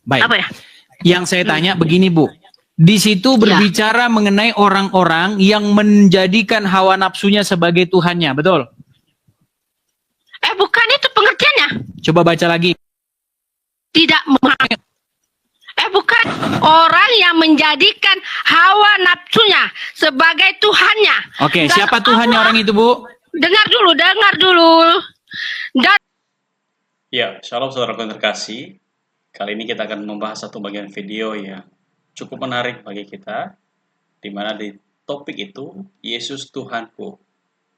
Baik. Apa ya? Yang saya tanya begini, Bu. Di situ berbicara mengenai orang-orang yang menjadikan hawa nafsunya sebagai Tuhannya, betul? Bukan itu pengertiannya. Coba baca lagi. Tidak memahami. Bukan orang yang menjadikan hawa nafsunya sebagai Tuhannya. Oke, Dan siapa Tuhannya Allah, orang itu, Bu? Dengar dulu. Dan Ya, shalom saudara terkasih. Kali ini kita akan membahas satu bagian video yang cukup menarik bagi kita, di mana di topik itu, Yesus Tuhanku,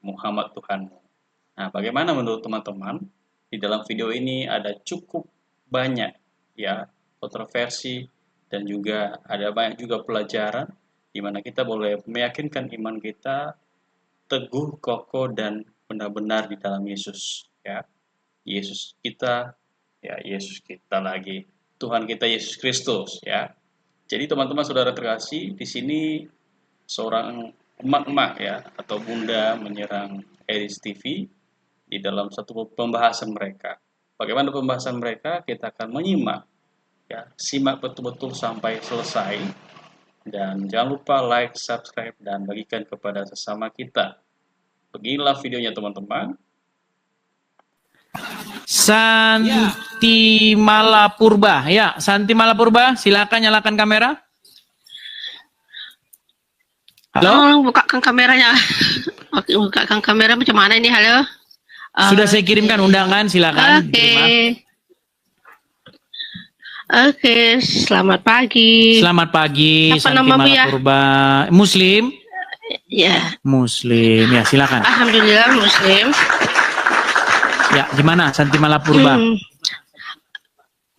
Muhammad Tuhanmu. Nah, bagaimana menurut teman-teman? Di dalam video ini ada cukup banyak ya kontroversi dan juga ada banyak juga pelajaran di mana kita boleh meyakinkan iman kita teguh, kokoh dan benar-benar di dalam Yesus ya. Yesus kita, ya Yesus kita lagi, Tuhan kita Yesus Kristus ya. Jadi teman-teman saudara terkasih, di sini seorang emak-emak ya atau bunda menyerang Eris TV di dalam satu pembahasan mereka. Bagaimana pembahasan mereka? Kita akan menyimak ya, simak betul-betul sampai selesai dan jangan lupa like, subscribe dan bagikan kepada sesama kita. Beginilah videonya teman-teman. Santi Malapurba. Ya, Santi Malapurba, silakan nyalakan kamera. Halo? bukakan kameranya. Oke, bukakan kamera macam mana ini? Halo. Sudah saya kirimkan undangan, silakan. Oke, selamat pagi. Selamat pagi, Apa Santi namamu ya? Malapurba. Muslim? Ya, Muslim, ya silakan. alhamdulillah Muslim. Ya, gimana Santi Malapurba?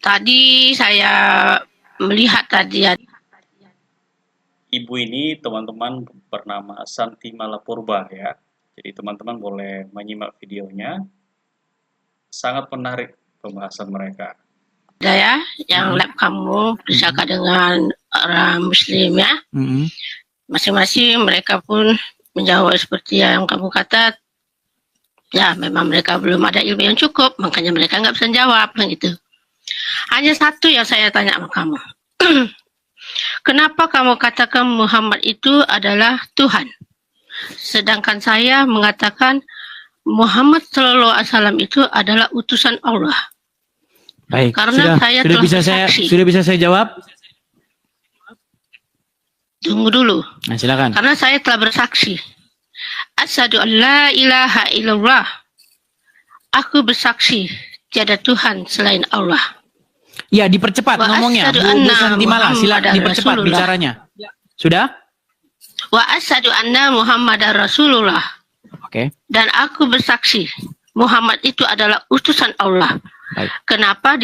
Tadi saya melihat tadi Ibu ini teman-teman bernama Santi Malapurba ya. Jadi teman-teman boleh menyimak videonya. Sangat menarik pembahasan mereka. ada ya, yang lab kamu bersama dengan orang Muslim ya. Masing-masing mereka pun menjawab seperti yang kamu kata. Ya, memang mereka belum ada ilmu yang cukup, makanya mereka nggak bisa jawab, gitu. Hanya satu yang saya tanya sama kamu. Kenapa kamu katakan Muhammad itu adalah Tuhan? Sedangkan saya mengatakan Muhammad Sallallahu Alaihi Wasallam itu adalah utusan Allah. Baik, Karena sudah bisa saya jawab? Tunggu dulu. Nah, silakan. Karena saya telah bersaksi. Asyhadu an la ilaha illallah. Aku bersaksi tiada Tuhan selain Allah. Ya, dipercepat ngomongnya. Bu Santi Mala, silakan dipercepat bicaranya. Sudah? Wa asyhadu anna Muhammadar Rasulullah. Oke. Dan aku bersaksi Muhammad itu adalah utusan Allah. Baik. Kenapa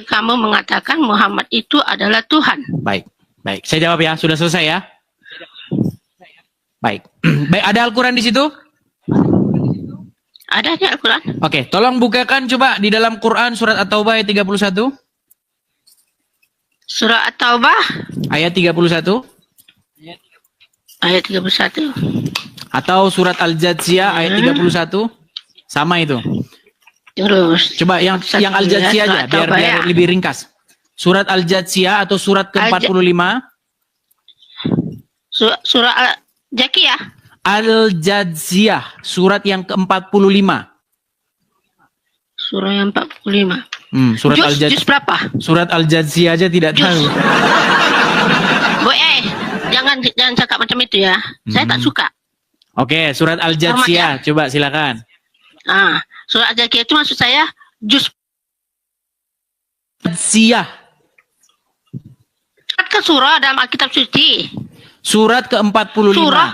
kamu mengatakan Muhammad itu adalah Tuhan? Baik. Baik, saya jawab ya. Sudah selesai ya? Baik. Baik, ada Al-Quran di situ? Ada di Al-Quran? Oke, tolong bukakan coba di dalam Quran surat At-Taubah ayat 31. Surah At-Taubah Ayat 31. ayat 31. Atau surat Al-Jathiyah ayat 31. Sama itu. Terus. Coba yang Al-Jathiyah aja biar lebih ringkas. Surat Al-Jathiyah atau surat ke-45. Surah Al-Jakiyah. Al-Jathiyah, surat yang ke-45. Surah yang 45. Surat Al-Jathiyah. Juz berapa? Surat Al-Jathiyah aja tidak tahu. Jangan cakap macam itu ya. Saya tak suka. Oke, surat Al-Jathiyah, coba silakan. Surat Al-Jakiyah itu maksud saya juz Jathiyah. ke surah dalam Alkitab suci. Surat ke-45. Surah.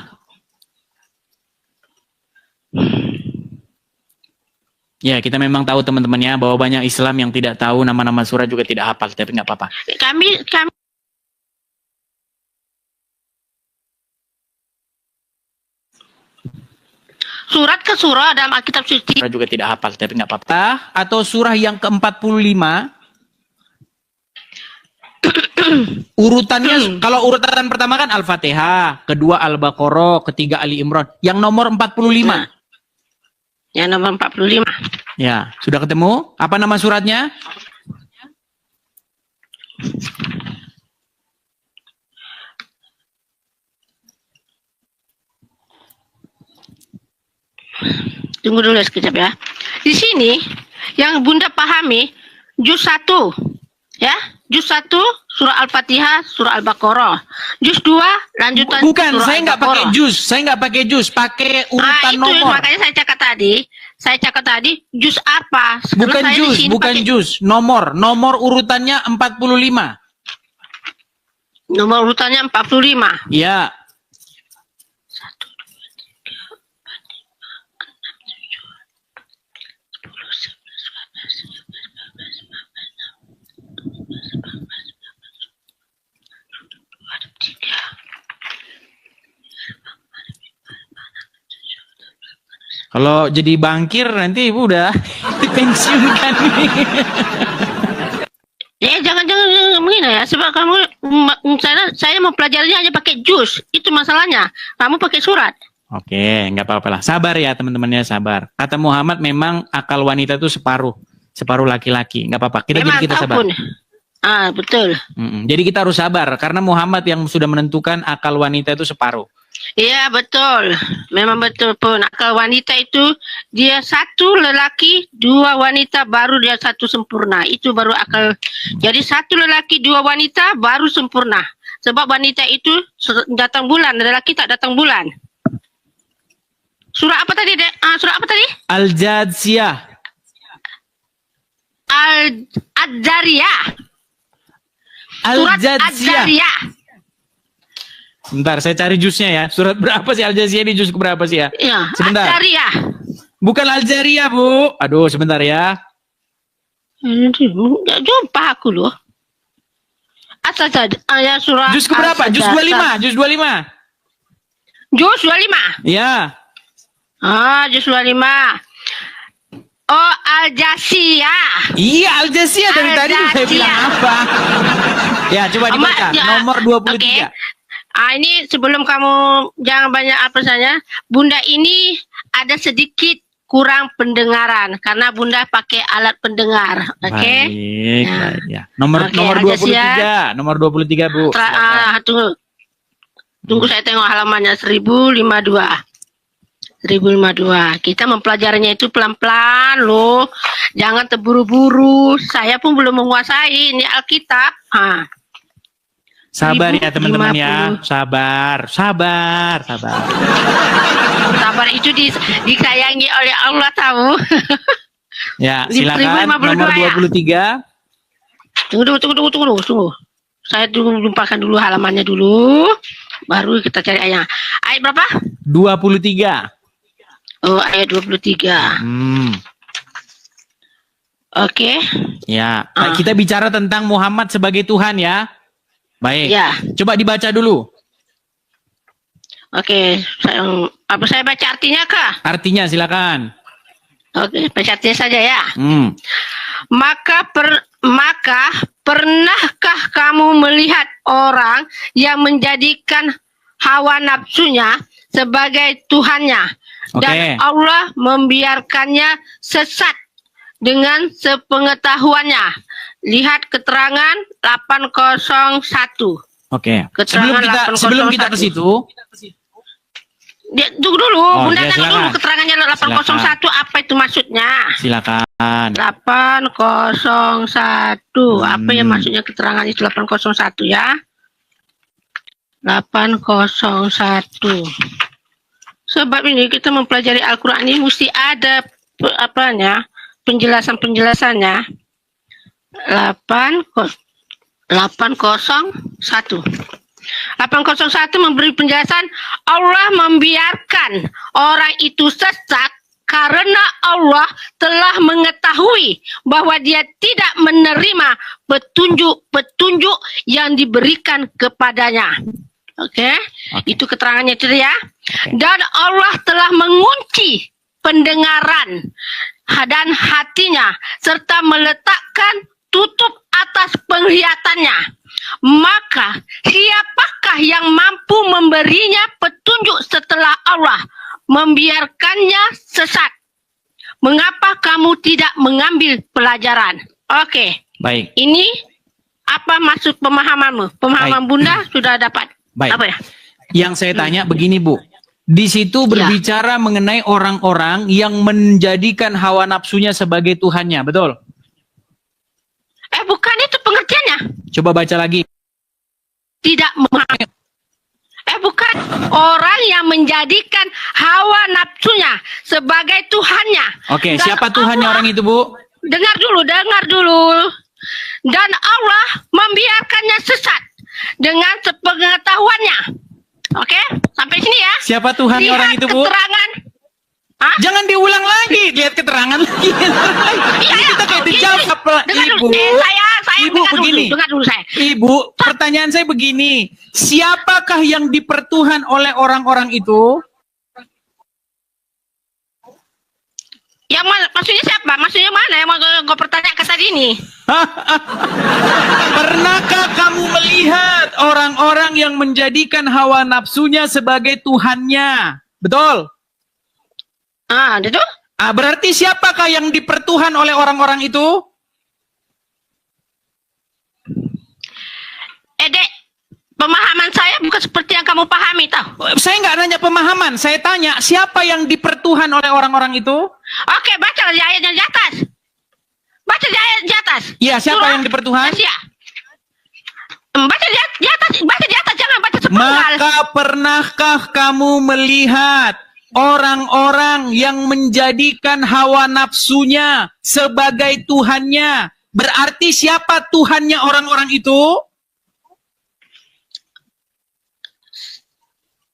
Ya, kita memang tahu teman-teman ya bahwa banyak Islam yang tidak tahu nama-nama surat juga tidak hafal, tapi nggak apa-apa. Kami surat ke surah dalam Alkitab suci. Surah juga tidak hafal, tapi nggak apa-apa. Atau surah yang ke-45. Urutannya, kalau urutan pertama kan Al-Fatihah, kedua Al-Baqarah, ketiga Ali Imran. Yang nomor 45. Yang nomor 45. Ya, sudah ketemu? Apa nama suratnya? Tunggu dulu sekejap ya. Di sini yang Bunda pahami juz 1 ya, juz 1 surah Al-Fatihah, surah Al-Baqarah. Juz 2 lanjutan Bukan, surah saya nggak pakai Al-Baqarah. juz. Saya nggak pakai juz, pakai urutan itu nomor. makanya saya cakap tadi. Saya cakap tadi juz apa? Karena Bukan saya di juz, sini bukan pakai juz. Nomor urutannya 45. nomor urutannya 45. Ya. Kalau jadi bangkir nanti ibu udah dipensiunkan nih. Jangan begini ya, sebab kamu saya mempelajarinya hanya pakai juz. Itu masalahnya. Kamu pakai surat. Oke, nggak apa-apa lah. Sabar ya teman-temannya, sabar. Kata Muhammad memang akal wanita itu separuh laki-laki. Nggak apa-apa. Kita sabar. Betul. Jadi kita harus sabar karena Muhammad yang sudah menentukan akal wanita itu separuh. Iya betul, memang betul pun. Akal wanita itu dia satu lelaki, dua wanita, baru dia satu sempurna. Itu baru akal. Jadi satu lelaki, dua wanita, baru sempurna. Sebab wanita itu datang bulan, lelaki tak datang bulan. Surah apa tadi? Surah apa tadi? Al-Jadsiyah. Al-Jariyah. Surat Al-Jadsiyah. Al-Jariyah. Bentar, saya cari juznya ya. Surat berapa sih Al-Jadsiyah ini? Juz berapa sih ya? Ya, Sebentar. Al-Jariyah. Bukan Al-Jariyah, Bu. Aduh, sebentar ya. Nggak jumpa aku loh. Asal saja ayat surah. Juz keberapa? Juz 25. Juz 25. Juz 25. Ya. Juz 25. Oh, Al-Jasiyah. Iya, Al-Jasiyah dari tadi tuh saya bilang apa? Ya, coba dibaca. Nomor 23. Okay. Ini sebelum kamu jangan banyak apa saja. Bunda ini ada sedikit kurang pendengaran karena Bunda pakai alat pendengar. Oke. Okay? Baik, baik ya. Nomor 23. Nomor 23, Bu. Tunggu saya tengok halamannya 1052. 1052. Kita mempelajarinya itu pelan-pelan loh. Jangan terburu-buru. Saya pun belum menguasai ini Alkitab. Sabar ya teman-teman ya. Sabar. Sabar itu disayangi oleh Allah tahu. Ya, silakan nomor 23. Tunggu. Saya lupakan dulu halamannya dulu. Baru kita cari ayat. Ayat berapa? 23. Oh, ayat 23. Oke. Ya, kita bicara tentang Muhammad sebagai Tuhan ya. Baik. Ya. Coba dibaca dulu. Oke, saya baca artinya kah? Artinya silakan. Oke, baca artinya saja ya. Maka pernahkah kamu melihat orang yang menjadikan hawa nafsunya sebagai Tuhannya dan Allah membiarkannya sesat dengan sepengetahuannya? Lihat keterangan 801. Oke. Sebelum kita ke situ, tunggu dulu, Bunda tengok dulu keterangannya 801 apa itu maksudnya? Silakan. 801. Apa yang maksudnya keterangan itu 801 ya? 801. Sebab ini kita mempelajari Al-Qur'an ini mesti ada penjelasan-penjelasannya. 801 memberi penjelasan Allah membiarkan orang itu sesat karena Allah telah mengetahui bahwa dia tidak menerima petunjuk-petunjuk yang diberikan kepadanya. Oke. Itu keterangannya itu ya. Dan Allah telah mengunci pendengaran dan hatinya serta meletakkan tutup atas penglihatannya. Maka siapakah yang mampu memberinya petunjuk setelah Allah membiarkannya sesat? Mengapa kamu tidak mengambil pelajaran? Oke. Baik. Ini apa maksud pemahamanmu? Pemahaman Bunda sudah dapat. Baik. Apa ya? Yang saya tanya begini, Bu. Di situ berbicara mengenai orang-orang yang menjadikan hawa nafsunya sebagai Tuhannya, betul? Bukan itu pengertiannya. Coba baca lagi. Tidak bukan orang yang menjadikan hawa nafsunya sebagai Tuhannya. Oke, Dan siapa Tuhannya Allah- orang itu, Bu? Dengar dulu. Dan Allah membiarkannya sesat dengan sepengetahuannya. Oke, sampai sini ya. Siapa Tuhannya Lihat orang itu, Bu? keterangan. Hah? Jangan diulang lagi, lihat keterangan lagi. Ini kita kayak dijawab, Dengar Ibu. dulu. Saya Ibu dengar begini. Dengar dulu saya. Ibu, pertanyaan saya begini. Siapakah yang dipertuhan oleh orang-orang itu? Yang mana? Maksudnya siapa? Maksudnya mana yang mau kau pertanyakan tadi ini? Pernahkah kamu melihat orang-orang yang menjadikan hawa nafsunya sebagai Tuhannya? Betul? Itu? Berarti siapakah yang dipertuhan oleh orang-orang itu? Dek, pemahaman saya bukan seperti yang kamu pahami, tahu? Saya nggak nanya pemahaman, saya tanya siapa yang dipertuhan oleh orang-orang itu? Oke, baca di ayat yang di atas. Baca di ayat di atas. Iya, siapa Surah yang dipertuhan? Asia. Baca di atas, jangan baca sepenggal. Maka pernahkah kamu melihat orang-orang yang menjadikan hawa nafsunya sebagai Tuhannya? Berarti siapa Tuhannya orang-orang itu?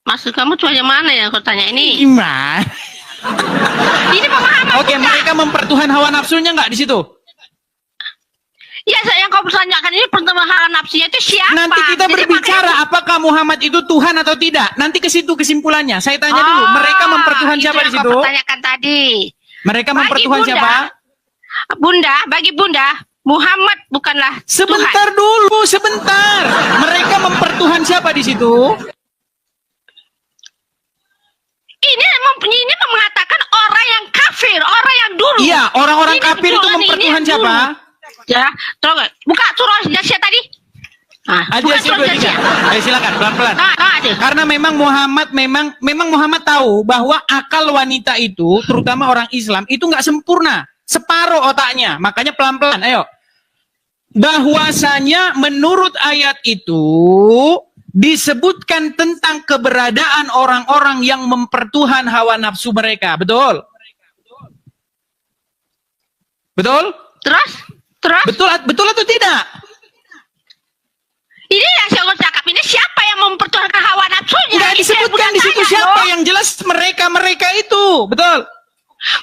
Maksud kamu Tuhannya mana yang kau tanya ini? Gimana? Ini pemahaman. Oke, mereka mempertuhan hawa nafsunya nggak di situ? Ya, yang kau pertanyakan ini pertemahan nafsunya itu siapa? Nanti kita Jadi berbicara apakah Muhammad itu Tuhan atau tidak. Nanti ke situ kesimpulannya. Saya tanya dulu, mereka mempertuhan siapa di itu yang situ? kau pertanyakan tadi. Mereka Bagi mempertuhan Bunda, siapa? Bagi Bunda, Muhammad bukanlah Sebentar Tuhan. dulu, sebentar. Mereka mempertuhan siapa di situ? Ini mengatakan orang yang kafir, orang yang dulu. Iya, orang-orang Ini kafir itu dulu, ini mempertuhan yang siapa? dulu. Ya, terus buka surah Jasya tadi. Aja Buka sih surah Jasya. Ayo silakan pelan-pelan. Aja. Karena memang Muhammad tahu bahwa akal wanita itu, terutama orang Islam, itu nggak sempurna, separuh otaknya. Makanya pelan-pelan. Ayo. Bahwasanya menurut ayat itu disebutkan tentang keberadaan orang-orang yang mempertuhan hawa nafsu mereka. Betul? Betul? Terus? Betul atau tidak? Ini yang saya cakap ini siapa yang mempertuhankan hawa nafsunya? Nggak Itu yang disebutkan Bunda di situ tanya, siapa, loh. yang jelas mereka itu. Betul?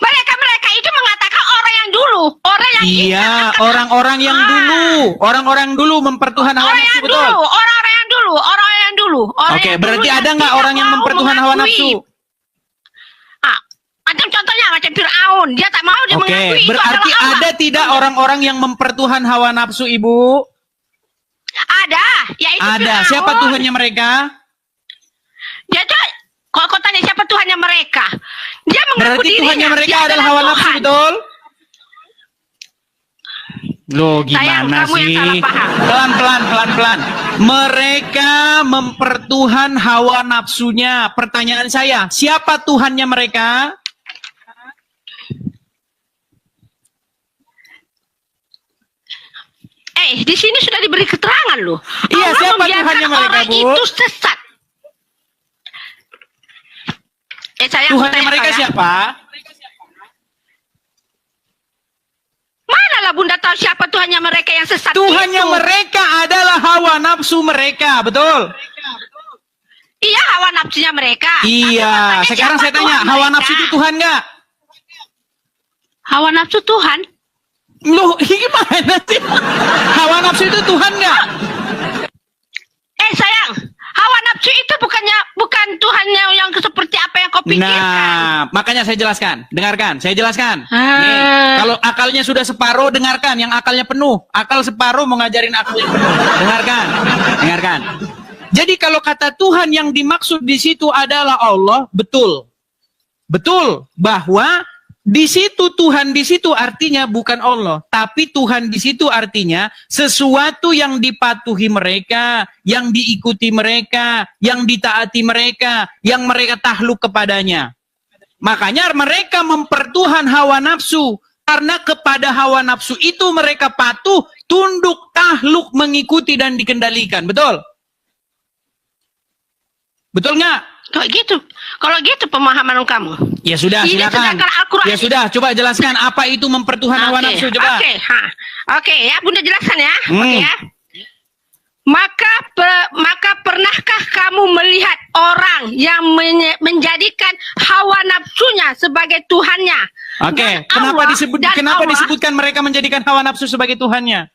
Mereka itu mengatakan orang yang dulu, orang yang Iya, orang-orang yang dulu, orang-orang dulu mempertuhan hawa orang nafsu, yang betul? dulu, orang yang dulu. Oke, yang berarti dulu ada nggak tidak orang yang mau mempertuhan hawa mengakui. nafsu? Macam contohnya macam Fir'aun, dia tak mau dia Oke, mengakui itu berarti adalah Allah. ada tidak orang-orang yang mempertuhan hawa nafsu, Ibu? Ada, yaitu Ada. Fir'aun. Siapa Tuhannya mereka? Dia tuh, kalau kau tanya siapa Tuhannya mereka, dia mengaku Berarti dirinya, Tuhannya mereka dia adalah hawa nafsu, Tuhan. betul? Loh, Sayang, gimana kamu yang sih? salah paham. Pelan-pelan. Mereka mempertuhan hawa nafsunya. Pertanyaan saya, siapa Tuhannya mereka? Di sini sudah diberi keterangan loh. Iya, Allah siapa membiarkan Tuhannya mereka, orang Bu? itu sesat. Sayang, Tuhannya tanya mereka kau ya. siapa? Manalah Bunda tahu siapa Tuhannya mereka yang sesat Tuhannya itu? mereka adalah hawa nafsu mereka, betul? Iya, hawa nafsunya mereka. Iya, Tapi sekarang siapa saya tanya, Tuhan hawa mereka? nafsu itu Tuhan nggak? Hawa nafsu Tuhan? Loh, gimana sih? Hawa nafsu itu Tuhan nggak? Sayang, hawa nafsu itu bukan Tuhannya yang seperti apa yang kau pikirkan. Nah, makanya saya jelaskan. Dengarkan, saya jelaskan. Ah. Nih, kalau akalnya sudah separuh, dengarkan. Yang akalnya penuh. Akal separuh mau ngajarin akal yang penuh. Dengarkan. Jadi kalau kata Tuhan yang dimaksud di situ adalah Allah, betul. Betul bahwa Di situ Tuhan di situ artinya bukan Allah, tapi Tuhan di situ artinya sesuatu yang dipatuhi mereka, yang diikuti mereka, yang ditaati mereka, yang mereka takluk kepadanya. Makanya mereka mempertuhan hawa nafsu, karena kepada hawa nafsu itu mereka patuh, tunduk, takluk, mengikuti dan dikendalikan. Betul? Betul nggak? Kalau gitu pemahaman kamu. Ya sudah, Ini silakan. sedangkan Al-Quran. Ya sudah, coba jelaskan apa itu mempertuhan hawa nafsu, coba. Oke, ya Bunda jelaskan ya. Oke ya. Maka pernahkah kamu melihat orang yang menjadikan hawa nafsunya sebagai Tuhannya? Oke, Dan kenapa Allah, disebutkan mereka menjadikan hawa nafsu sebagai Tuhannya?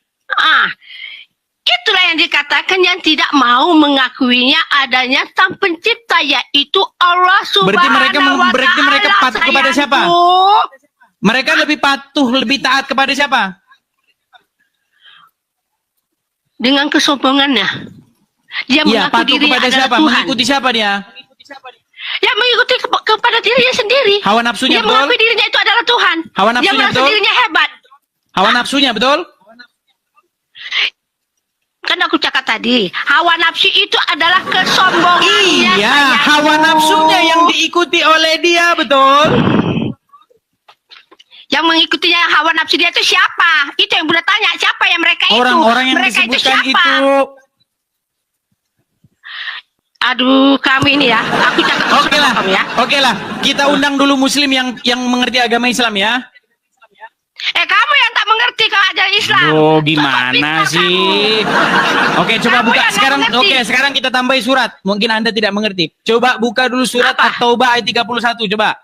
Itulah yang dikatakan yang tidak mau mengakuinya adanya sang pencipta, yaitu Allah Subhanahu wa Ta'ala. Berarti mereka patuh kepada siapa? Mereka lebih patuh, lebih taat kepada siapa? Dengan kesombongannya. Dia mengaku patuh dirinya kepada adalah siapa? Tuhan. Mengikuti siapa dia? Ya mengikuti kepada dirinya sendiri. Hawa nafsunya, dia betul? mengakui dirinya itu adalah Tuhan. Hawa nafsunya, dia merasa betul? dirinya hebat. Hawa nafsunya, betul? Kan aku cakap tadi, hawa nafsu itu adalah kesombongannya. Iya, hawa nafsunya yang diikuti oleh dia, betul? Yang mengikutinya hawa nafsu dia itu siapa? Itu yang Bunda tanya, siapa yang mereka itu? Orang-orang yang mereka disebutkan itu siapa? itu. Aduh, kami ini ya, aku cakap kamu ya. Oke lah, kita undang dulu Muslim yang mengerti agama Islam ya. Kamu yang tak mengerti kalau ajaran Islam. Oh, gimana sih? Oke, coba buka sekarang. Oke, sekarang kita tambahi surat. Mungkin Anda tidak mengerti. Coba buka dulu surat At-Taubah ayat 31, coba.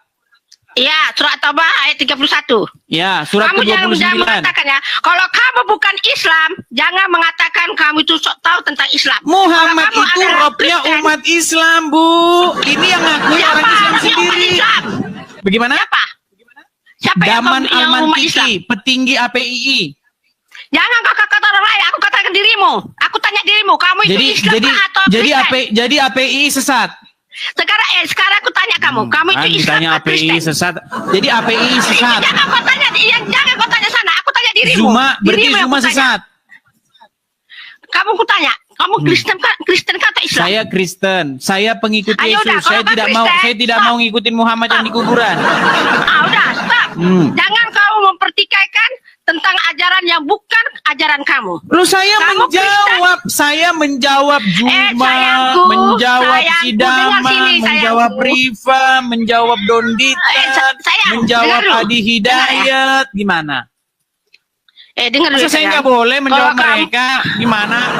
Iya, surat At-Taubah ayat 31. Ya, surat kamu ke-29. Jangan mengatakan ya, kalau kamu bukan Islam, jangan mengatakan kamu itu sok tahu tentang Islam. Muhammad itu robnya umat Islam, Bu. Ini yang ngakui orang Islam sendiri. Islam? Bagaimana? Siapa Daman yang umat Islam? Al-Mantiki, petinggi APII. Jangan kau kata orang lain, aku katakan dirimu. Aku tanya dirimu, kamu itu Islam atau Kristen? Jadi APII sesat. Sekarang aku tanya kamu itu Islam atau Kristen? Sesat. Jadi APII sesat. Jangan kau tanya sana, aku tanya dirimu. Berarti Zuma sesat. Kamu aku tanya, kamu Kristen kah atau Islam? Saya Kristen, saya pengikut Yesus. Udah, saya tidak mau ngikutin Muhammad yang di kuburan. Udah, stop. Jangan kamu mempertikaikan tentang ajaran yang bukan ajaran kamu. Saya menjawab Juma, menjawab Sidama, menjawab Riva, menjawab Dondita, menjawab Adi Hidayat. Gimana? Dengar dulu. Saya nggak boleh menjawab mereka. Gimana?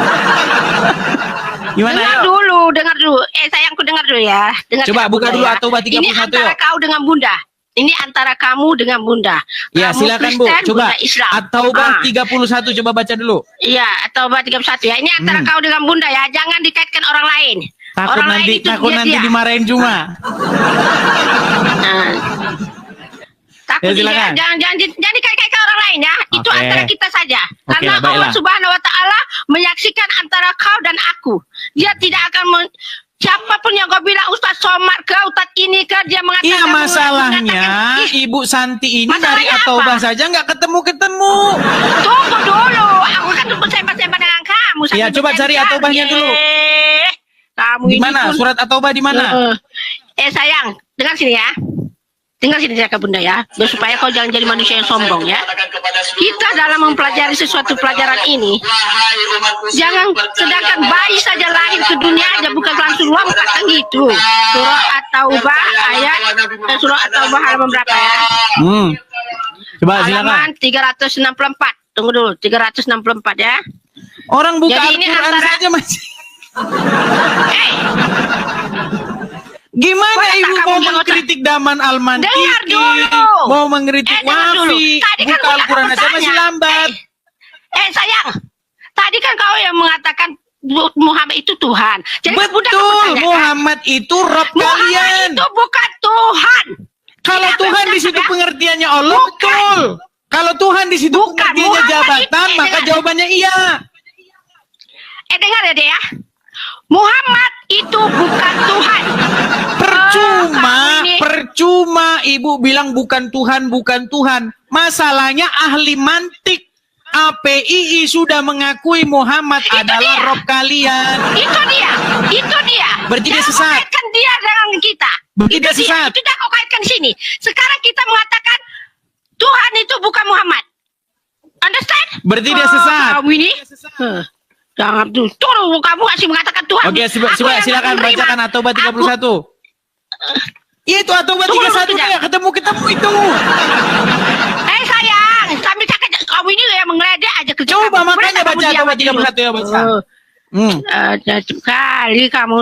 Dengar dulu. Sayangku dengar dulu ya. Coba buka dulu At-Taubah 31. Ini antara kau dengan Bunda. Ini antara kamu dengan Bunda. Ya, silakan Bu. Coba At-Taubah 31 coba baca dulu. Iya, At-Taubah 31 ya. Ini antara kau dengan Bunda ya. Jangan dikaitkan orang lain. Takut nanti dimarahin Juma. Takut jangan dikait-kaitkan orang lain ya. Itu antara kita saja. Karena Allah Subhanahu wa Ta'ala menyaksikan antara kau dan aku. Dia tidak akan siapapun yang kau bilang Ustaz Somad ke Ustaz ini ke dia mengatakan. Iya, masalahnya Ibu Santi ini dari At-Taubah saja nggak ketemu. Tunggu dulu, aku kan bersempat-sempat dengan kamu. Iya, coba cari At-Taubahnya dulu. Kamu di mana? Surat At-Taubah di mana? Sayang, dengar sini ya. Tinggal sini jaga Bunda ya, supaya kau jangan jadi manusia yang sombong ya. Kita dalam mempelajari sesuatu pelajaran ini, jangan sedangkan bayi saja lahir ke dunia aja bukan langsung lompat kan gitu. Surah At-Taubah surah At-Taubah halaman berapa ya? Coba silakan. Halaman 364. Tunggu dulu, 364 ya. Orang buka Al-Quran saja masih. Gimana Ibu mau mengkritik Daman Al-Mantiki, mau mengkritik Wafi, buka Al-Quran saja masih lambat. Sayang, tadi kan kau yang mengatakan Muhammad itu Tuhan. Jadi betul, Muhammad itu Rabb kalian. Muhammad itu bukan Tuhan. Kalau Tuhan di situ pengertiannya Allah, betul. Kalau Tuhan di situ pengertiannya jabatan, maka jawabannya iya. Dengar ya dia. Muhammad itu bukan Tuhan. Percuma Percuma ibu bilang bukan Tuhan, bukan Tuhan. Masalahnya ahli mantik APII sudah mengakui Muhammad adalah Rob kalian. Itu dia. Berarti dia Jangan sesat. kau kaitkan dia dengan kita. Berarti dia sesat. Itu jangan kau kaitkan di sini. Sekarang kita mengatakan Tuhan itu bukan Muhammad. Understand? Berarti dia sesat. Kamu ini. Jangan tuh kamu masih mengatakan Tuhan. Oke, silakan bacakan At-Taubah 31. Iya itu At-Taubah Tunggu, 31 tunggu, ya, ketemu itu. Sayang, kami cakap kamu ini yang mengeledek aja kerja. Coba kamu. makanya Boleh baca kamu At-Taubah diam dulu? 31 ya, baca. Kali kamu.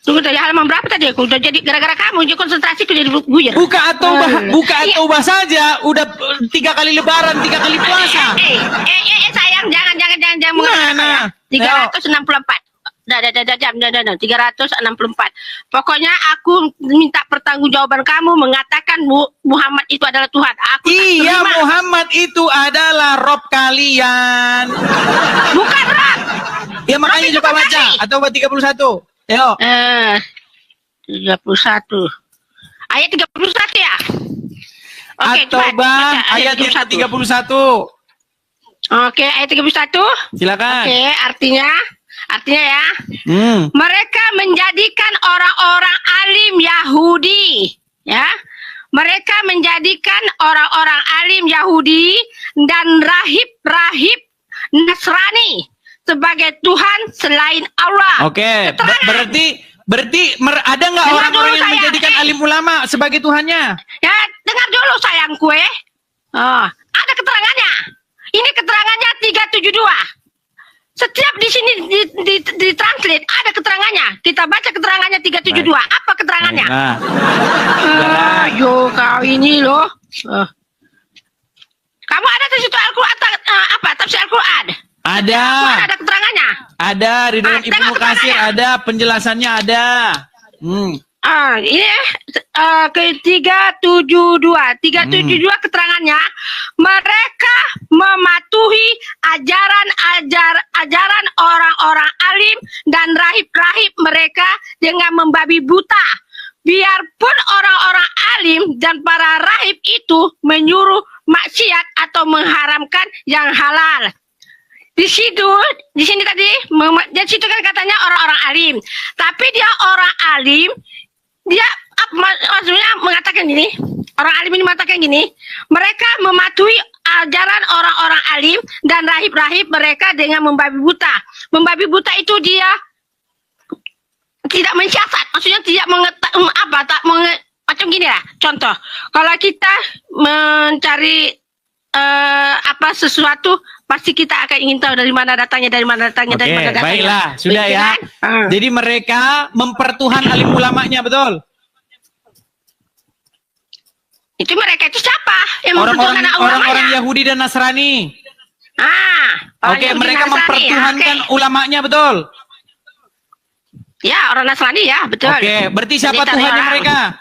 Tunggu tadi halaman berapa tadi? Aku udah jadi gara-gara kamu jadi konsentrasi aku jadi buyar. Buka At-Taubah saja, udah 3 kali lebaran, 3 kali puasa. Sayang, jangan Mana? 364. Dah, 364. Pokoknya aku minta pertanggungjawaban kamu mengatakan Muhammad itu adalah Tuhan. Aku Iya, tak terima. Muhammad itu adalah Rob kalian. Bukan Rob. Ya makanya Rob itu coba baca kekasih. At-Taubah 31. Ayo. 31. Ayat 31 ya? Oke, At-Taubah baca ayat yang 31. Oke, ayat 31. Silakan. Oke, artinya ya, Hmm. mereka menjadikan orang-orang alim Yahudi, ya. Mereka menjadikan orang-orang alim Yahudi dan rahib-rahib Nasrani sebagai Tuhan selain Allah. Oke, Keterangan. berarti ada nggak Dengar orang-orang dulu, yang sayang. menjadikan alim ulama sebagai Tuhannya? Ya, dengar dulu sayangku ada keterangannya. Ini keterangannya 372. Setiap di sini di translate ada keterangannya. Kita baca keterangannya 372. Apa keterangannya? Nah, Yo kau ini loh. Kamu ada di situ Al-Quran tafsir Al-Quran? ada. Ada keterangannya. Ada di dalam tengok Ibnu Katsir, keterangannya. ada penjelasannya ada. Ini ke 372. 372 keterangannya, mereka mematuhi ajaran orang-orang alim dan rahib-rahib mereka dengan membabi buta. Biarpun orang-orang alim dan para rahib itu menyuruh maksiat atau mengharamkan yang halal. Di sini tadi, di situ kan katanya orang-orang alim. Tapi dia orang alim, dia maksudnya mengatakan gini, orang alim ini mengatakan gini, mereka mematuhi ajaran orang-orang alim dan rahib-rahib mereka dengan membabi buta. Membabi buta itu dia tidak mensiasat, maksudnya tidak macam gini lah. Contoh, kalau kita mencari sesuatu, pasti kita akan ingin tahu dari mana datangnya. Oke, baiklah, sudah Betul ya. kan? Jadi mereka mempertuhan alim ulamanya, betul? Itu mereka itu siapa? Yang mempertuhankan ulamanya? Orang-orang Yahudi dan Nasrani. Orang Oke, Yahudi mereka Nasrani, mempertuhankan oke. ulamanya, betul? Ya, orang Nasrani ya, betul. Oke, berarti siapa Jadi, Tuhannya orang. mereka?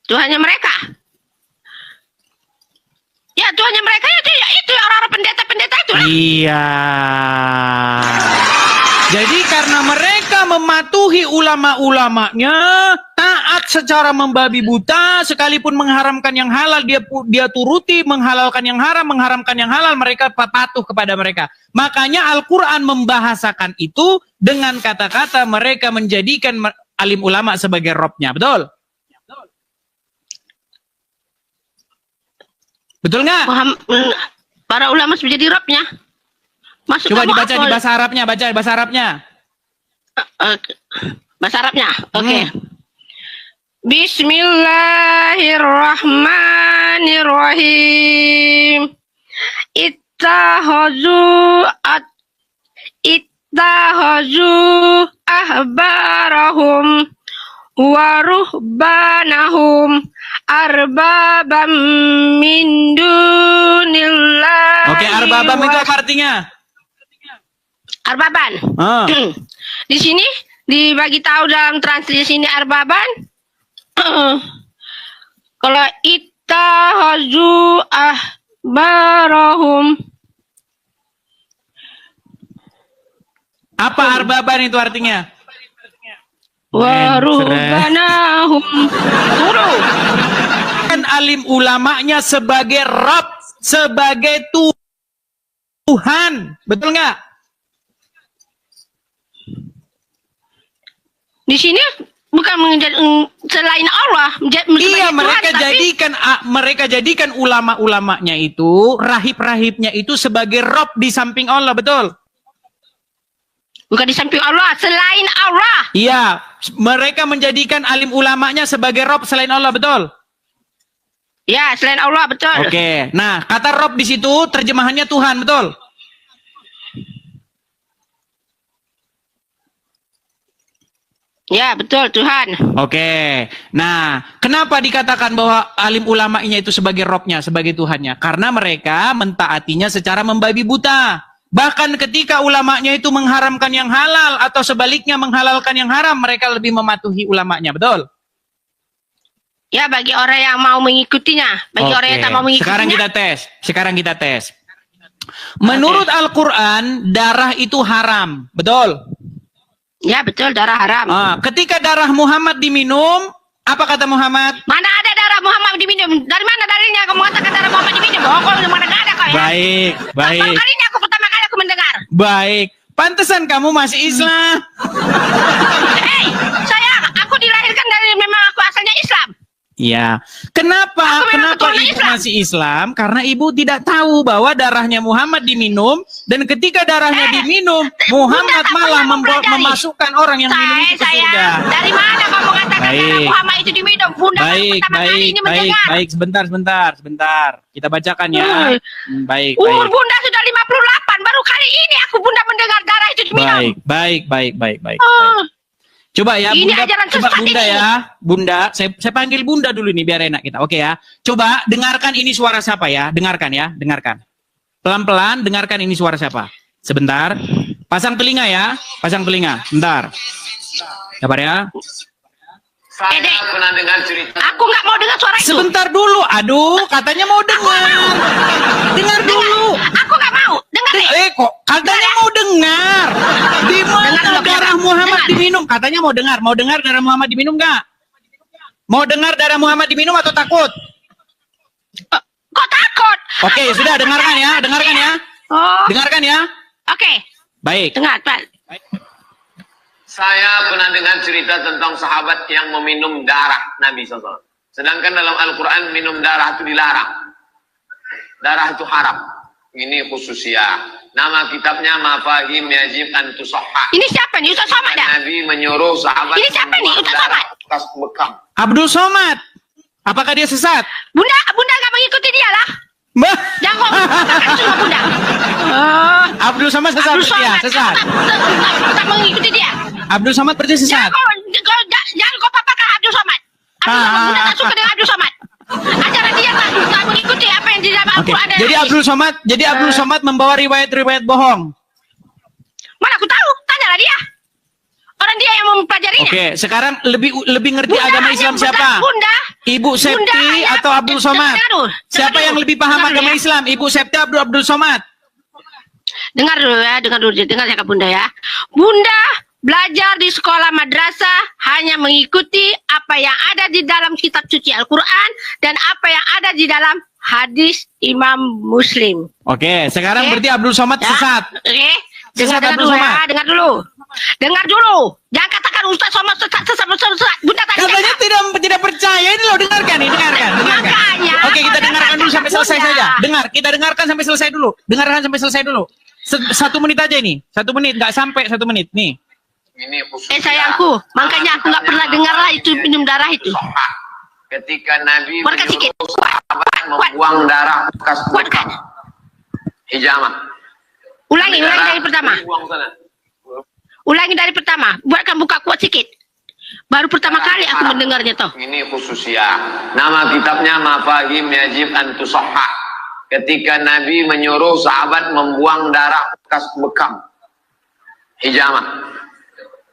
Tuhannya mereka. Ya, Tuhannya mereka itu orang-orang pendeta-pendeta itu lah. Iya. Jadi karena mereka mematuhi ulama-ulamanya, taat secara membabi buta, sekalipun mengharamkan yang halal, dia turuti, menghalalkan yang haram, mengharamkan yang halal, mereka patuh kepada mereka. Makanya Al-Quran membahasakan itu dengan kata-kata mereka menjadikan alim ulama sebagai robnya, betul? Betul nggak? Para ulama sudah jadi robnya. Maksud Coba kamu dibaca apa? di bahasa Arabnya, baca bahasa Arabnya. Bahasa Arabnya, oke. Bismillahirrahmanirrahim. Ittahazu ahbarahum wa ruhbanahum arbabam min dunillah. Oke, arbabam itu apa artinya? Arbaban. Di sini dibagi tahu dalam translasi ini arbaban. Kalau ittahazu ahbarahum. Apa arbaban itu artinya? wa ruhbanahum. Suruh. Kan alim ulamanya sebagai Rabb, sebagai Tuhan. Betul nggak? Di sini bukan selain Allah. Iya, mereka Tuhan, mereka jadikan ulama-ulamanya itu, rahib-rahibnya itu sebagai Rabb di samping Allah, betul? Bukan di samping Allah, selain Allah. Iya, mereka menjadikan alim ulamanya sebagai Rabb selain Allah, betul? Ya, selain Allah, betul. Oke, nah kata Rabb di situ terjemahannya Tuhan, betul? Ya, betul, Tuhan. Oke, nah kenapa dikatakan bahwa alim ulamanya itu sebagai Rabb-nya, sebagai Tuhannya? Karena mereka mentaatinya secara membabi buta. Bahkan ketika ulamanya itu mengharamkan yang halal atau sebaliknya menghalalkan yang haram, mereka lebih mematuhi ulamanya, betul? Ya, bagi orang yang mau mengikutinya. Bagi orang yang tak mau mengikutinya. Sekarang kita tes. Menurut Al-Quran, darah itu haram, betul? Ya, betul, darah haram. Ketika darah Muhammad diminum, apa kata Muhammad? Mana ada darah Muhammad diminum? Dari mana dalilnya kamu mengatakan darah Muhammad diminum? Oh, kau mana ada kau ya? Baik. Baru kali ini pertama kali aku mendengar. Baik. Pantesan kamu masih Islam. Hei, aku dilahirkan dari memang aku asalnya Islam. Iya. Kenapa ibu masih Islam? Karena ibu tidak tahu bahwa darahnya Muhammad diminum, dan ketika darahnya diminum, Muhammad malah memasukkan orang yang minum itu ke surga. Dari mana kamu mengatakan darah Muhammad itu diminum? Bunda pertama kali ini mendengar. Baik, sebentar. Kita bacakan ya. Baik. Umur Bunda sudah 58, baru kali ini Bunda mendengar darah itu diminum. Baik. Coba ya, Bunda, saya panggil Bunda dulu nih biar enak kita. Oke ya. Coba dengarkan ini suara siapa ya? Dengarkan. Pelan-pelan dengarkan ini suara siapa. Sebentar. Pasang telinga ya. Bentar. Sabar ya. Saya pernah dengar cerita. Aku nggak mau dengar suara itu. Sebentar dulu. Aduh, katanya mau dengar. Dengar dulu. Aku nggak mau. Dengar deh. Kok katanya mau dengar? Di mana darah Muhammad diminum? Katanya mau dengar. Mau dengar darah Muhammad diminum nggak? Mau dengar darah Muhammad diminum atau takut? Kok takut? Oke, sudah dengarkan ya. Oh. Dengarkan ya. Oke. Baik. Dengar, Pak. Saya pernah dengar cerita tentang sahabat yang meminum darah Nabi SAW. Sedangkan dalam Al-Quran minum darah itu dilarang. Darah itu haram. Ini khususnya. Nama kitabnya Mafahim Yajib an Tusahha. Ini siapa nih? Ustaz Somad dah? Nabi menyuruh sahabat. Ini siapa nih? Ustaz Somad? Bekas bekam. Abdul Somad. Apakah dia sesat? Bunda nggak mengikuti dia lah. Mbak. Jangan kok katakan semua Bunda. Abdul Somad sesat. Sesat. Tak mengikuti dia. Abdul Somad berarti sesat. Jangan kau paparkan Abdul Somad. Bunda tak suka dengan Abdul Somad. Ajaran dia tak mengikuti apa yang di dalam Al-Quran. Jadi Abdul Somad membawa riwayat-riwayat bohong. Mana aku tahu? Tanyalah dia. Orang dia yang mempelajarinya. Oke, sekarang lebih ngerti agama Islam siapa? Bunda. Ibu Septi atau Abdul Somad? Siapa yang lebih paham agama Islam? Ibu Septi atau Abdul Somad? Dengar dulu, dengar cakap Bunda ya. Bunda belajar di sekolah madrasah hanya mengikuti apa yang ada di dalam kitab suci Al-Quran dan apa yang ada di dalam hadis Imam Muslim. Oke, sekarang berarti Abdul Somad sesat. Oke, Sesat Abdul dulu Somad. ya, dengar dulu. Jangan katakan Ustaz Somad sesat. Bunda tadi Katanya tidak percaya, ini loh, dengarkan. Makanya, Oke, kita dengarkan dulu sampai selesai Bunda. saja. Kita dengarkan sampai selesai dulu. 1 menit aja ini. 1 menit, nggak sampai 1 menit nih. Ini khususnya. Sayangku, makanya aku nggak pernah dengar lah itu minum darah itu. Ketika Nabi Kuatkan sikit. menyuruh sahabat membuang darah bekas bekam. Hijamah. Ulangi dari pertama. Buang sana. Ulangi dari pertama. Buatkan buka kuat sikit. Baru pertama kali aku mendengarnya toh. Ini khususnya. Nama kitabnya Mafahim Yajib an Tusahha. Ketika Nabi menyuruh sahabat membuang darah bekas bekam. Hijamah.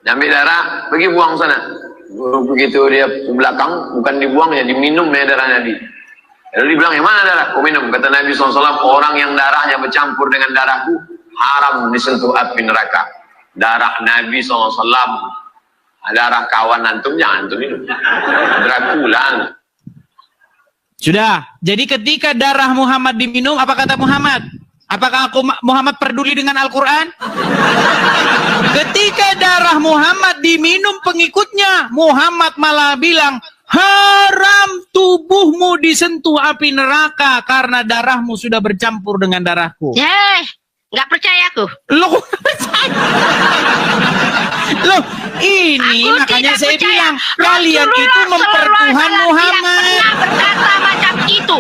Ambil darah, pergi buang sana. Begitu dia ke belakang, bukan dibuang ya, diminum ya darah Nabi. Lalu dibilang, yang mana darah? Kau minum. Kata Nabi SAW, orang yang darahnya bercampur dengan darahku, haram disentuh api neraka. Darah Nabi SAW Darah kawan antum jangan antum minum. Dracula. Sudah. Jadi ketika darah Muhammad diminum, apa kata Muhammad? Apakah Muhammad peduli dengan Al-Quran? Ketika darah Muhammad diminum pengikutnya, Muhammad malah bilang, haram tubuhmu disentuh api neraka karena darahmu sudah bercampur dengan darahku. Nggak percaya aku. Loh, loh, ini Aku makanya tidak saya percaya. bilang kalian Rasulullah itu mempertuhan SAW Muhammad. tidak pernah berkata macam itu.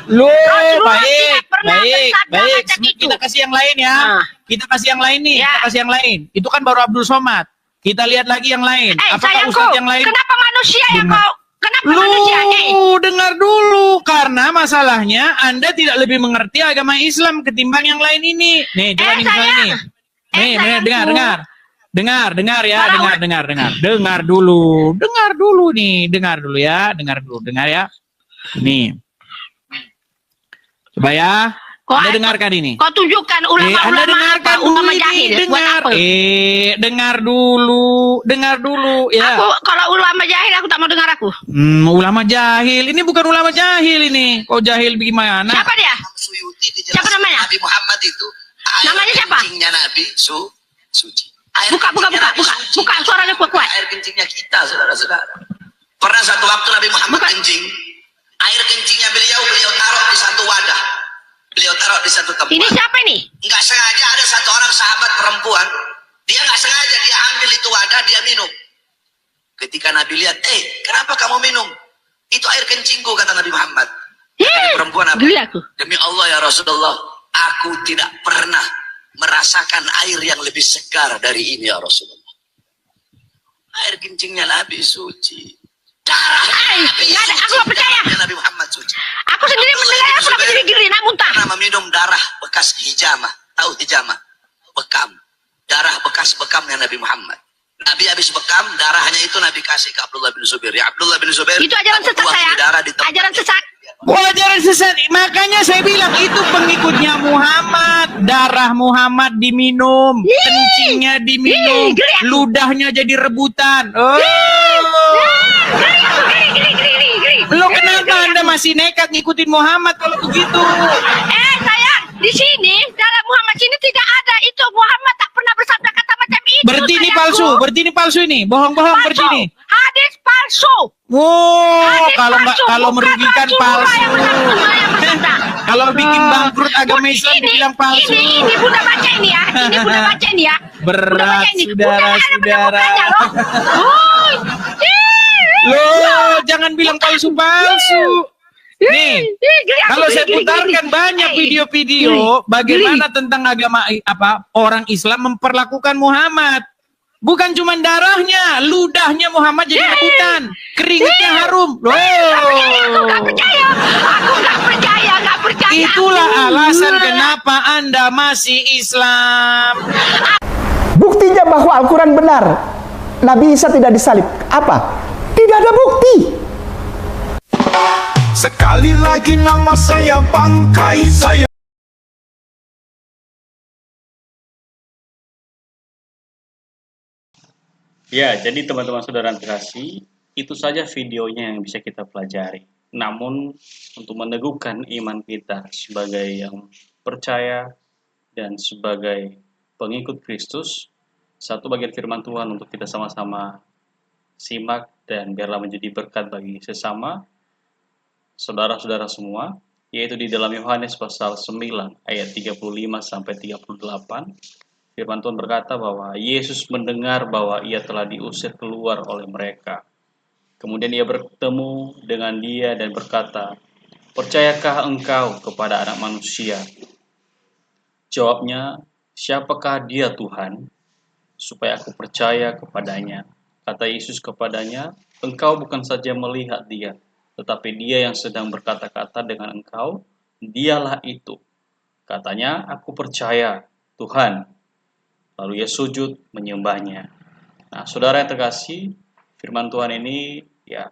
Loh, Rasulullah baik, tidak pernah baik, bersabda baik. macam itu. Kita kasih yang lain ya. Nah. Kita kasih yang lain nih. Ya. Kita kasih yang lain. Itu kan baru Abdul Somad. Kita lihat lagi yang lain. Apakah sayangku, Ustadz yang lain? kenapa manusia yang Dengar. kau? Kenapa manusia? Dengar dulu. Karena masalahnya Anda tidak lebih mengerti agama Islam ketimbang yang lain ini. Nih, coba nih misalnya sayang. nih. Nih, Sayangku. dengar ya, Kalau- dengar dulu nih, dengar dulu ya. Nih, coba ya, Anda dengarkan ini. Kau tunjukkan Anda ulama-ulama dengarkan apa? Ulama dulu jahil. ini, Buat apa? dengar dulu ya. Aku kalau ulama jahil aku tak mau dengar aku. Ulama jahil, ini bukan ulama jahil ini. Kok jahil bagaimana? Siapa dia? Siapa namanya? Nabi Muhammad itu Namanya siapa? kencingnya Nabi suci. Buka kencingnya Nabi suci. suaranya kuat. Air kencingnya kita, saudara-saudara. Pernah satu waktu Nabi Muhammad kencing, air kencingnya beliau taruh di satu wadah, beliau taruh di satu tempat. Ini siapa ini? Nggak sengaja ada satu orang sahabat perempuan, dia nggak sengaja dia ambil itu wadah, dia minum. Ketika Nabi lihat, kenapa kamu minum? Itu air kencingku, kata Nabi Muhammad. Kata perempuan apa? Geli aku. Demi Allah ya Rasulullah, aku tidak pernah merasakan air yang lebih segar dari ini ya Rasulullah. Air kencingnya Nabi suci. Darah Nabi nggak ada, suci. aku nggak percaya. Darahnya Nabi Muhammad suci. Aku sendiri mendengar aku dapat jadi geli, nak muntah. Karena meminum darah bekas hijamah. Tahu hijamah? Bekam. Darah bekas bekamnya Nabi Muhammad. Nabi habis bekam, darahnya itu Nabi kasih ke Abdullah bin Zubair. Ya Abdullah bin Zubair. Itu ajaran kamu sesat buang saya. ini darah di tempat Ajaran ini. sesat. Ajaran sesat. Makanya saya bilang itu pengikutnya Muhammad. Darah Muhammad diminum, kencingnya diminum, Geli aku. ludahnya jadi rebutan. Oh. Geli aku, geli. Lo kenapa Anda masih nekat ngikutin Muhammad kalau begitu? Sayang, di sini dalam Muhammad sini tidak ada itu. Muhammad tak pernah bersabda kata macam itu. Berarti ini sayangku. palsu ini. Bohong-bohong berarti Palsu. ini. Hadis palsu. Wow, Hadis kalau bukan merugikan Rasulullah palsu. yang bersabda. Kalau bikin bangkrut agama Islam dibilang palsu. Ini Bunda baca ini ya. Ini Bunda baca ini ya. Bunda Berat, baca ini. Bunda ada saudara-saudara. bukanya, loh. Woi. Loh, jangan bilang palsu-palsu. Nih, Geli aku, kalau saya geli. putarkan banyak video-video bagaimana tentang agama orang Islam memperlakukan Muhammad. Bukan cuma darahnya, ludahnya Muhammad jadi rebutan, keringetnya harum. Loh. Aku nggak percaya. Nggak percaya. Itulah aku. alasan kenapa Anda masih Islam. Buktinya bahwa Al-Quran benar, Nabi Isa tidak disalib. Apa? Tidak ada bukti. Sekali lagi nama saya bangkai saya. Ya, jadi teman-teman saudara yang terkasih, itu saja videonya yang bisa kita pelajari. Namun, untuk meneguhkan iman kita sebagai yang percaya dan sebagai pengikut Kristus, satu bagian firman Tuhan untuk kita sama-sama simak dan biarlah menjadi berkat bagi sesama, saudara-saudara semua, yaitu di dalam Yohanes pasal 9 ayat 35 sampai 38. Firman Tuhan berkata bahwa Yesus mendengar bahwa ia telah diusir keluar oleh mereka. Kemudian ia bertemu dengan dia dan berkata, "Percayakah engkau kepada Anak Manusia?" Jawabnya, "Siapakah dia Tuhan, supaya aku percaya kepadanya?" Kata Yesus kepadanya, "Engkau bukan saja melihat dia, tetapi dia yang sedang berkata-kata dengan engkau, dialah itu." Katanya, "Aku percaya, Tuhan." Lalu ia sujud menyembahnya. Nah, saudara yang terkasih, firman Tuhan ini ya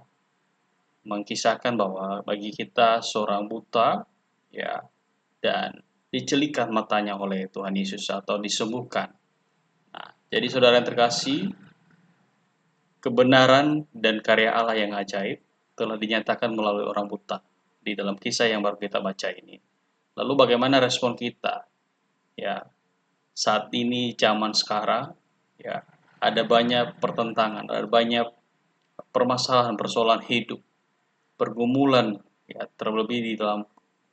mengkisahkan bahwa bagi kita seorang buta ya dan dicelikan matanya oleh Tuhan Yesus atau disembuhkan. Nah, jadi saudara yang terkasih, kebenaran dan karya Allah yang ajaib telah dinyatakan melalui orang buta di dalam kisah yang baru kita baca ini. Lalu bagaimana respon kita? Ya, saat ini zaman sekarang, ya, ada banyak pertentangan, ada banyak permasalahan, persoalan hidup, pergumulan, ya, terlebih di dalam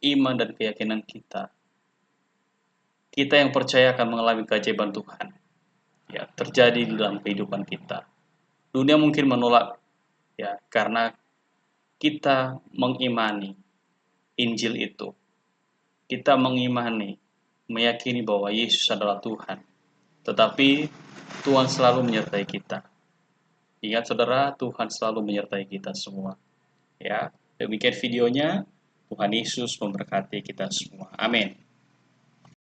iman dan keyakinan kita. Kita yang percaya akan mengalami keajaiban Tuhan, ya, terjadi di dalam kehidupan kita. Dunia mungkin menolak, ya, karena kita mengimani Injil itu. Kita mengimani, meyakini bahwa Yesus adalah Tuhan. Tetapi Tuhan selalu menyertai kita. Ingat saudara, Tuhan selalu menyertai kita semua. Ya, demikian videonya. Tuhan Yesus memberkati kita semua. Amin.